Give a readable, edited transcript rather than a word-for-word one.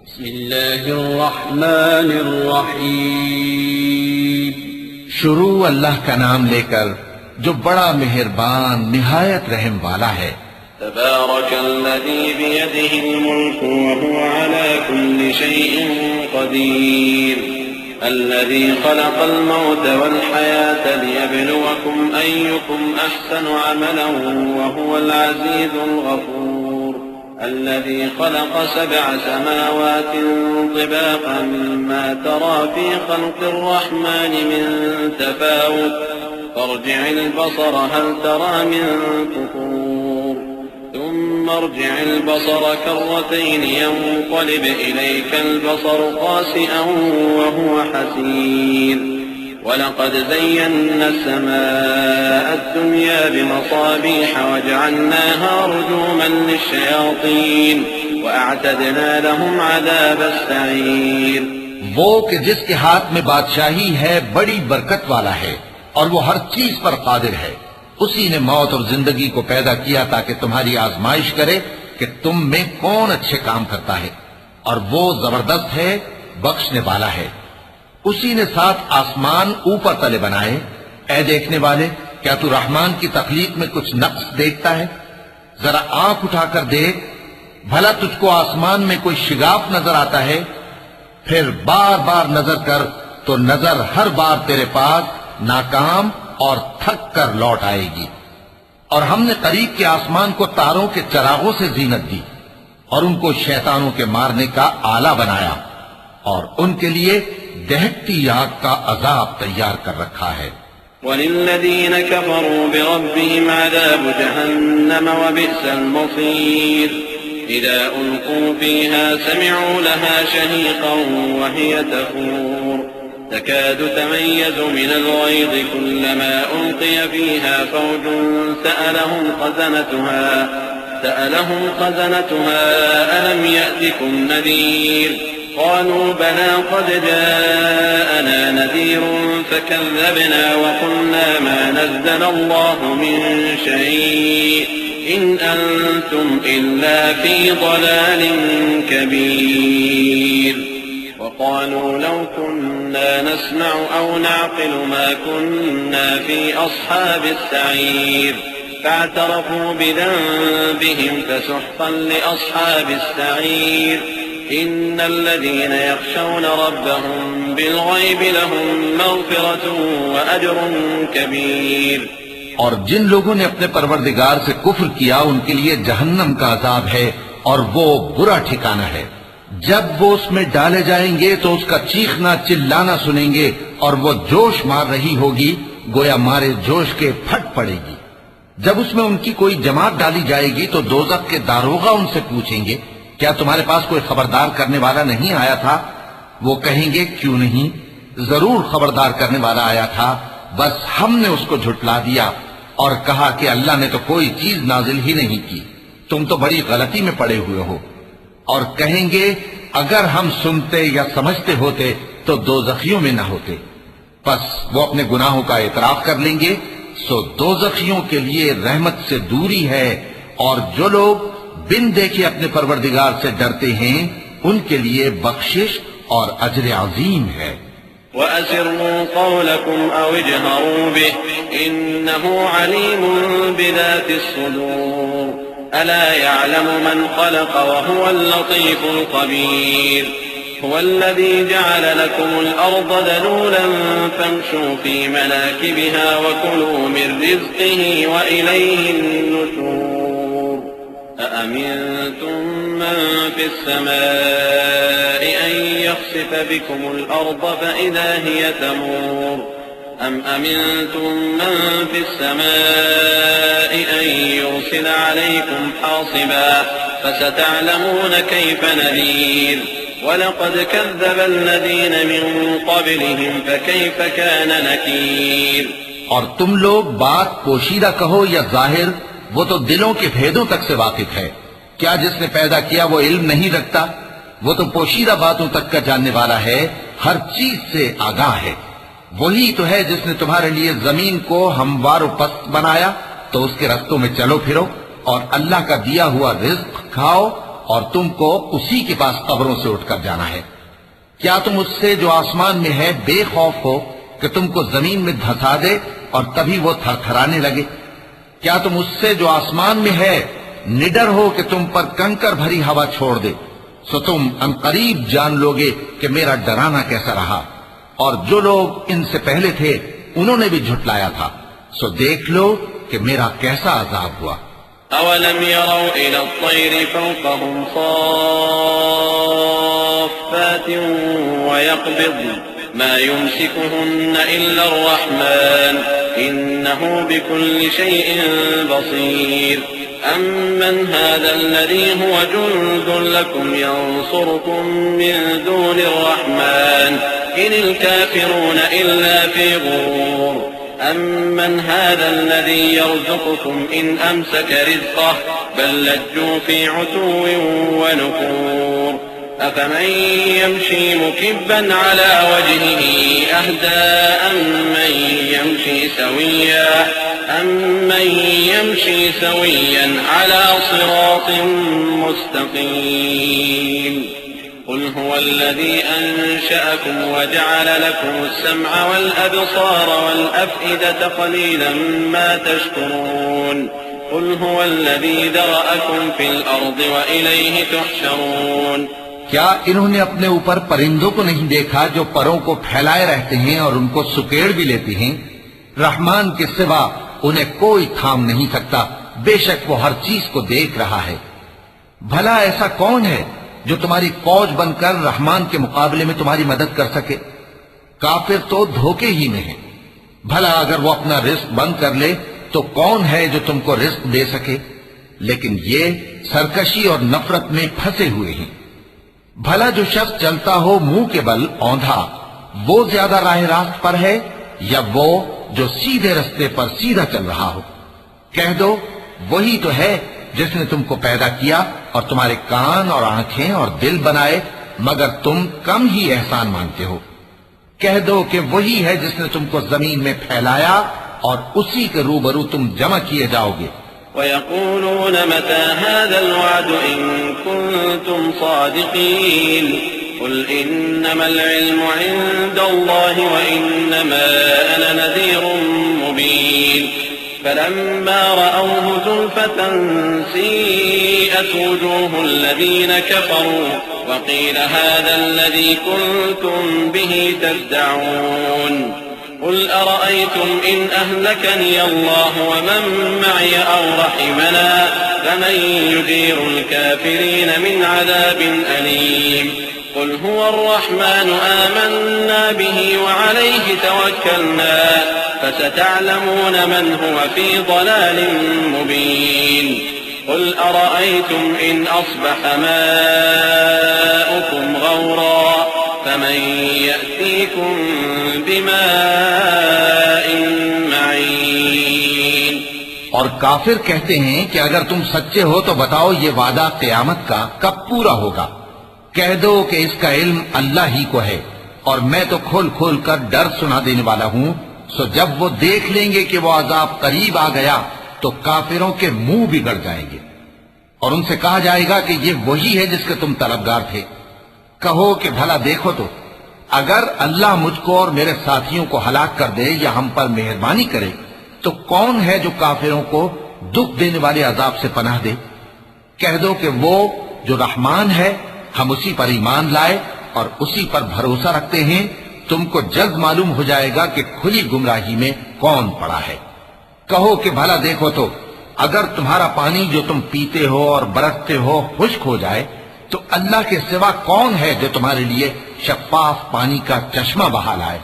बिस्मिल्लाहिर्रहमानिर्रहीम। शुरू अल्लाह का नाम लेकर जो बड़ा मेहरबान निहायत रहम वाला है। तबारकल्लज़ी बियदिहिल मुल्कु व हुवा अला कुल्लि शैइन क़दीर। अल्लज़ी ख़लक़ल मौत वल हयात लियब्लुवकुम अय्युकुम अहसनु अमलन व हुवल अज़ीज़ुल गफ़ूर। अल्लज़ी ख़लक़ सबअ समावातिन तिबाक़न मा तरा फ़ी ख़ल्क़िर रहमानि मिन तफ़ावुत फर्जि'ल बसर हल तरा मिन फ़ुतूर ثم ارجع البصر كرتين ينقلب إليك البصر خاسئا وهو حسير ولقد زينا السماء الدنيا بمصابيح وجعلناها رجوما للشياطين وأعتدنا لهم عذاب السعير। वो कि जिसके हाथ में बादशाही है बड़ी बरकत वाला है और वो हर चीज पर कादिर है। उसी ने मौत और जिंदगी को पैदा किया ताकि तुम्हारी आजमाइश करे कि तुम में कौन अच्छे काम करता है, और वो जबरदस्त है, बख्शने वाला है। उसी ने 7 आसमान ऊपर तले बनाए। ऐ देखने वाले, क्या तू रहमान की तखलीक में कुछ नक्स देखता है? जरा आंख उठाकर देख, भला तुझको आसमान में कोई शिगाफ नजर आता है? फिर बार बार नजर कर तो नजर हर बार तेरे पास नाकाम और थक कर लौट आएगी। और हमने करीब के आसमान को तारों के चरागों से जीनत दी और उनको शैतानों के मारने का आला बनाया, और उनके लिए दहकती आग का अजाब तैयार कर रखा है। वलिल्लज़ीन कफ़रू बिरब्बिहिम अज़ाबु जहन्नम व बि'सल मसीर। इज़ा उल्क़ू फ़ीहा समि'ू लहा शहीक़न व हिय तफूर تكاد تميز من الغيظ كلما ألقي فيها فوج سألهم خزنتها ألم يأتكم نذير قالوا بلى قد جاءنا نذير فكذبنا وقلنا ما نزل الله من شيء إن أنتم إلا في ضلال كبير وقالوا لو كنا نسمع أو نعقل ما كنا في أصحاب السعير فاعترفوا بذنبهم فسحقا لأصحاب السعير إن الذين يخشون ربهم بالغيب لهم مغفرة وأجر كبير। और जिन लोगों ने अपने परवरदिगार से कुफ्र किया उनके लिए जहन्नम का अजाब है और वो बुरा ठिकाना है। जब वो उसमें डाले जाएंगे तो उसका चीखना चिल्लाना सुनेंगे और वो जोश मार रही होगी, गोया मारे जोश के फट पड़ेगी। जब उसमें उनकी कोई जमात डाली जाएगी तो दोज़ख के दारोगा उनसे पूछेंगे, क्या तुम्हारे पास कोई खबरदार करने वाला नहीं आया था? वो कहेंगे, क्यों नहीं, जरूर खबरदार करने वाला आया था, बस हमने उसको झुठला दिया और कहा कि अल्लाह ने तो कोई चीज नाजिल ही नहीं की, तुम तो बड़ी गलती में पड़े हुए हो। और कहेंगे, अगर हम सुनते या समझते होते तो दोज़खियों में न होते। बस वो अपने गुनाहों का इतराफ कर लेंगे, सो दोज़खियों के लिए रहमत से दूरी है, और जो लोग बिन देखे अपने परवरदिगार से डरते हैं उनके लिए बख्शिश और अजर अजीम है। वअसिर्रू क़ौलकुम औ इजहरू बिहि इन्नहु अलीमुन बिज़ातिस सुदूर अला यअलमु मन ख़लक़ व हुवल लतीफ़ुल ख़बीर हुवल्लज़ी जअल लकुमुल अर्ज़ ज़लूलन फम्शू फ़ी मनाकिबिहा व कुलू मिन रिज़्क़िही व इलैहिन नुशूर अअमिनतुम मन फ़िस समाइ अन यख़सिफ़ बिकुमुल अर्ज़ फ़इज़ा हिय तमूर أم أمنتم من في السماء أن يرسل عليكم حاصبا فستعلمون كيف نذير ولقد كذب الذين من قبلهم فكيف كان نكير। और तुम लोग बात पोशीदा कहो या जाहिर, वो तो दिलों के भेदों तक से वाकिफ है। क्या जिसने पैदा किया वो इल्म नहीं रखता? वो तो पोशीदा बातों तक का जानने वाला है, हर चीज से आगाह है। वही तो है जिसने तुम्हारे लिए जमीन को हमवार पस्त बनाया, तो उसके रस्तों में चलो फिरो और अल्लाह का दिया हुआ रिज्क खाओ और तुमको उसी के पास कब्रों से उठकर जाना है। क्या तुम उससे जो आसमान में है बेखौफ हो कि तुमको जमीन में धंसा दे और तभी वो थरथराने लगे? क्या तुम उससे जो आसमान में है निडर हो कि तुम पर कंकर भरी हवा छोड़ दे? सो तुम अनकरीब जान लोगे कि मेरा डराना कैसा रहा। और जो लोग इनसे पहले थे उन्होंने भी झुटलाया था, सो देख लो कि मेरा कैसा अजाब हुआ। अवलम यरौ इला त्तैरि फौक़हुम साफ़्फ़ातिन व यक़बिज़्न मा युमसिकुहुन्न इल्ला अर्रहमान इन्नहु बिकुल्लि शैइन बसीर अम्मन हाज़ल्लज़ी हुव जुन्दुन लकुम यंसुरुकुम मिन दूनिर रहमान इनिल काफ़िरून इल्ला फी गुरूर अम्मन हाज़ल्लज़ी यर्ज़ुक़ुकुम इन अमसक रिज़्क़हु बल लज्जू फी उतुव्विन व नुफूर अफ़मन यमशी मुकिब्बन अला वजहिही अहदा अम्मन यमशी सविय्यन अला सिरातिन मुस्तक़ीम قل هو الذي أنشأكم وجعل لكم السمع والأبصار والأفئدة قليلا ما تشكرون قل هو الذي ذرأكم في الأرض وإليه تحشرون क्या इन्होंने अपने ऊपर परिंदों को नहीं देखा जो परों को फैलाए रहते हैं और उनको सुकेड़ भी लेते हैं? रहमान के सिवा उन्हें कोई थाम नहीं सकता, बेशक वो हर चीज को देख रहा है। भला ऐसा कौन है जो तुम्हारी फौज बनकर रहमान के मुकाबले में तुम्हारी मदद कर सके? काफिर तो धोखे ही में है। भला अगर वो अपना रिस्क बंद कर ले तो कौन है जो तुमको रिस्क दे सके? लेकिन ये सरकशी और नफरत में फंसे हुए हैं। भला जो शख्स चलता हो मुंह के बल औंधा, वो ज्यादा राह रास्त पर है या वो जो सीधे रास्ते पर सीधा चल रहा हो? कह दो वही तो है जिसने तुमको पैदा किया और तुम्हारे कान और आंखें और दिल बनाए, मगर तुम कम ही एहसान मानते हो। कह दो कि वही है जिसने तुमको जमीन में फैलाया और उसी के रूबरू तुम जमा किए जाओगे। वयक़ूलून मता हाज़ल वअद इन कुन्तुम सादिक़ीन कुल इन्नमल इल्मु इंदल्लाहि व इन्नमा अना नज़ीरुम मुबीन फलम्मा रअवहु ज़ुल्फ़तन सीअत वुजूहुल लज़ीना कफ़रू व क़ील हाज़ा लज़ी कुन्तुम बिही तद्दऊन قل أرأيتم إن أهلكني الله ومن معي أو رحمنا فمن يجير الكافرين من عذاب أليم قل هو الرحمن آمنا به وعليه توكلنا فستعلمون من هو في ضلال مبين قل أرأيتم إن أصبح ماؤكم غورا فمن يأتيكم بماء معين। और काफिर कहते हैं कि अगर तुम सच्चे हो तो बताओ ये वादा क़यामत का कब पूरा होगा? कह दो कि इसका इल्म अल्लाह ही को है और मैं तो खोल खोल कर डर सुना देने वाला हूँ। सो जब वो देख लेंगे कि वो अजाब करीब आ गया तो काफिरों के मुंह बिगड़ जाएंगे और उनसे कहा जाएगा कि ये वही है जिसके तुम तलबगार थे। कहो कि भला देखो तो अगर अल्लाह मुझको और मेरे साथियों को हलाक कर दे या हम पर मेहरबानी करे तो कौन है जो काफिरों को दुख देने वाले अजाब से पनाह दे? कह दो कि वो जो रहमान है हम उसी पर ईमान लाए और उसी पर भरोसा रखते हैं। तुमको जल्द मालूम हो जाएगा कि खुली गुमराही में कौन पड़ा है। कहो कि भला देखो तो अगर तुम्हारा पानी जो तुम पीते हो और बरसते हो खुश्क हो जाए तो अल्लाह के सिवा कौन है जो तुम्हारे लिए शफ्फाफ पानी का चश्मा बहा लाए?